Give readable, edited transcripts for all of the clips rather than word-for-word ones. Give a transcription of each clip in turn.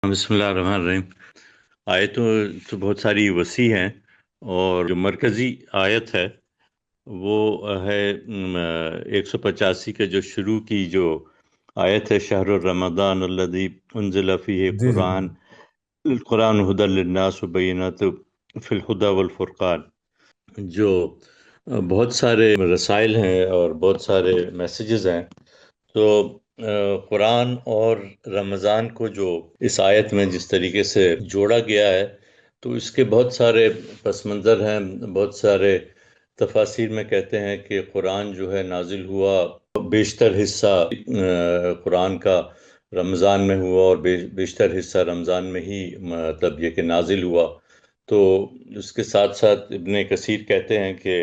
بسم اللہ الرحمن الرحیم۔ آیتوں تو بہت ساری وسیع ہیں، اور جو مرکزی آیت ہے وہ ہے 185 کے جو شروع کی جو آیت ہے، شہر رمضان الذی انزل فیہ جی جی قرآن القرآن ہدی للناس وبینات فی الہدی والفرقان، جو بہت سارے رسائل ہیں اور بہت سارے میسیجز ہیں۔ تو قرآن اور رمضان کو جو اس آیت میں جس طریقے سے جوڑا گیا ہے، تو اس کے بہت سارے پس منظر ہیں۔ بہت سارے تفاسیر میں کہتے ہیں کہ قرآن جو ہے نازل ہوا، بیشتر حصہ قرآن کا رمضان میں ہوا، اور بیشتر حصہ رمضان میں ہی مطلب یہ کہ نازل ہوا۔ تو اس کے ساتھ ساتھ ابن کثیر کہتے ہیں کہ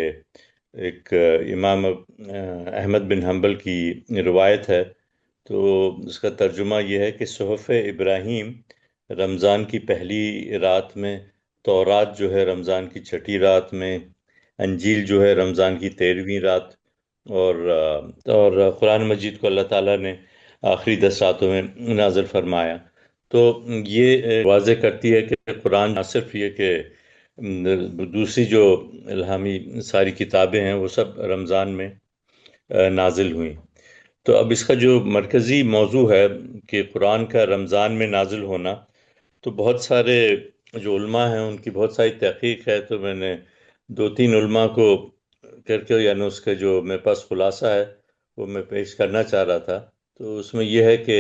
ایک امام احمد بن حنبل کی روایت ہے، تو اس کا ترجمہ یہ ہے کہ صحف ابراہیم رمضان کی پہلی رات میں، تورات جو ہے رمضان کی چھٹی رات میں، انجیل جو ہے رمضان کی 13ویں رات، اور قرآن مجید کو اللہ تعالیٰ نے آخری 10 راتوں میں نازل فرمایا۔ تو یہ واضح کرتی ہے کہ قرآن نہ صرف یہ کہ دوسری جو الہامی ساری کتابیں ہیں وہ سب رمضان میں نازل ہوئیں۔ تو اب اس کا جو مرکزی موضوع ہے کہ قرآن کا رمضان میں نازل ہونا، تو بہت سارے جو علماء ہیں ان کی بہت ساری تحقیق ہے، تو میں نے 2-3 علماء کو کر کے، یعنی اس کا جو میرے پاس خلاصہ ہے وہ میں پیش کرنا چاہ رہا تھا۔ تو اس میں یہ ہے کہ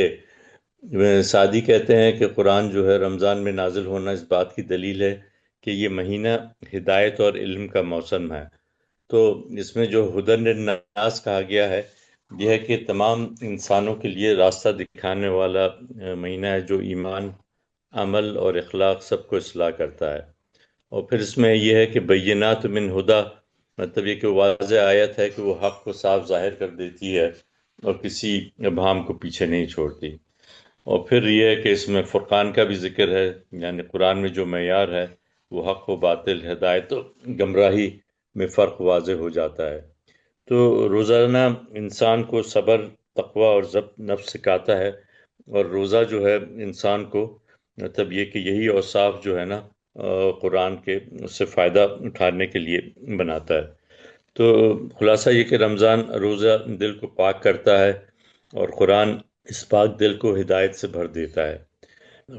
سعدی کہتے ہیں کہ قرآن جو ہے رمضان میں نازل ہونا اس بات کی دلیل ہے کہ یہ مہینہ ہدایت اور علم کا موسم ہے۔ تو اس میں جو ہدی للناس کہا گیا ہے، یہ ہے کہ تمام انسانوں کے لیے راستہ دکھانے والا مہینہ ہے، جو ایمان، عمل اور اخلاق سب کو اصلاح کرتا ہے۔ اور پھر اس میں یہ ہے کہ بینات من ہدا، مطلب یہ کہ واضح آیت ہے کہ وہ حق کو صاف ظاہر کر دیتی ہے اور کسی ابہام کو پیچھے نہیں چھوڑتی۔ اور پھر یہ ہے کہ اس میں فرقان کا بھی ذکر ہے، یعنی قرآن میں جو معیار ہے وہ حق و باطل، ہدایت و گمراہی میں فرق واضح ہو جاتا ہے۔ تو روزانہ انسان کو صبر، تقوی اور ضبط نفس سکھاتا ہے، اور روزہ جو ہے انسان کو مطلب یہ کہ یہی اوصاف جو ہے نا قرآن کے، اس سے فائدہ اٹھانے کے لیے بناتا ہے۔ تو خلاصہ یہ کہ رمضان روزہ دل کو پاک کرتا ہے، اور قرآن اس پاک دل کو ہدایت سے بھر دیتا ہے۔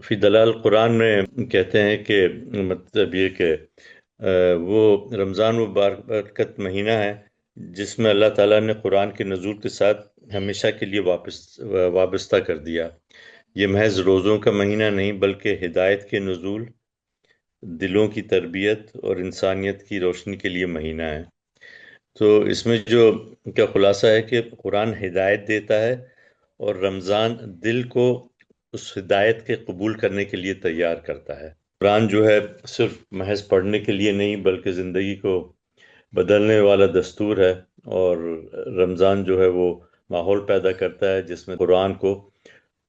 فی دلال قرآن میں کہتے ہیں کہ مطلب یہ کہ وہ رمضان وہ بارکت مہینہ ہے جس میں اللہ تعالیٰ نے قرآن کے نزول کے ساتھ ہمیشہ کے لیے وابستہ کر دیا۔ یہ محض روزوں کا مہینہ نہیں بلکہ ہدایت کے نزول، دلوں کی تربیت اور انسانیت کی روشنی کے لیے مہینہ ہے۔ تو اس میں جو کیا خلاصہ ہے کہ قرآن ہدایت دیتا ہے، اور رمضان دل کو اس ہدایت کے قبول کرنے کے لیے تیار کرتا ہے۔ قرآن جو ہے صرف محض پڑھنے کے لیے نہیں بلکہ زندگی کو بدلنے والا دستور ہے، اور رمضان جو ہے وہ ماحول پیدا کرتا ہے جس میں قرآن کو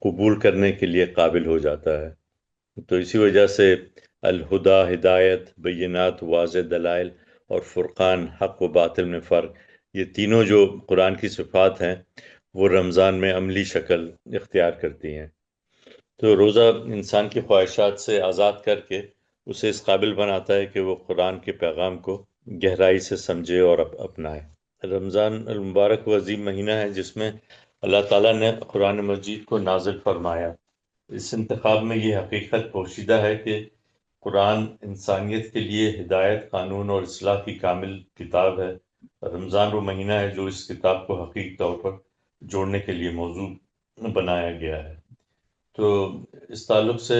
قبول کرنے کے لیے قابل ہو جاتا ہے۔ تو اسی وجہ سے الہدا، ہدایت، بینات واضح دلائل، اور فرقان حق و باطل میں فرق، یہ تینوں جو قرآن کی صفات ہیں وہ رمضان میں عملی شکل اختیار کرتی ہیں۔ تو روزہ انسان کی خواہشات سے آزاد کر کے اسے اس قابل بناتا ہے کہ وہ قرآن کے پیغام کو گہرائی سے سمجھے اور اپنائے۔ رمضان المبارک و عظیم مہینہ ہے جس میں اللہ تعالیٰ نے قرآن مجید کو نازل فرمایا۔ اس انتخاب میں یہ حقیقت پوشیدہ ہے کہ قرآن انسانیت کے لیے ہدایت، قانون اور اصلاح کی کامل کتاب ہے۔ رمضان وہ مہینہ ہے جو اس کتاب کو حقیقی طور پر جوڑنے کے لیے موضوع بنایا گیا ہے۔ تو اس تعلق سے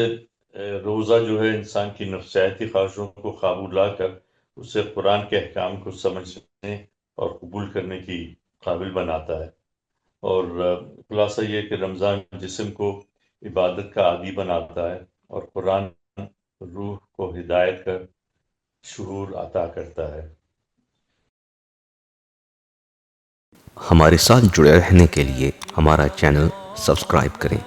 روزہ جو ہے انسان کی نفسیاتی خواہشوں کو قابو لا کر اسے قرآن کے احکام کو سمجھنے اور قبول کرنے کی قابل بناتا ہے۔ اور خلاصہ یہ کہ رمضان جسم کو عبادت کا عادی بناتا ہے، اور قرآن روح کو ہدایت کا شعور عطا کرتا ہے۔ ہمارے ساتھ جڑے رہنے کے لیے ہمارا چینل سبسکرائب کریں۔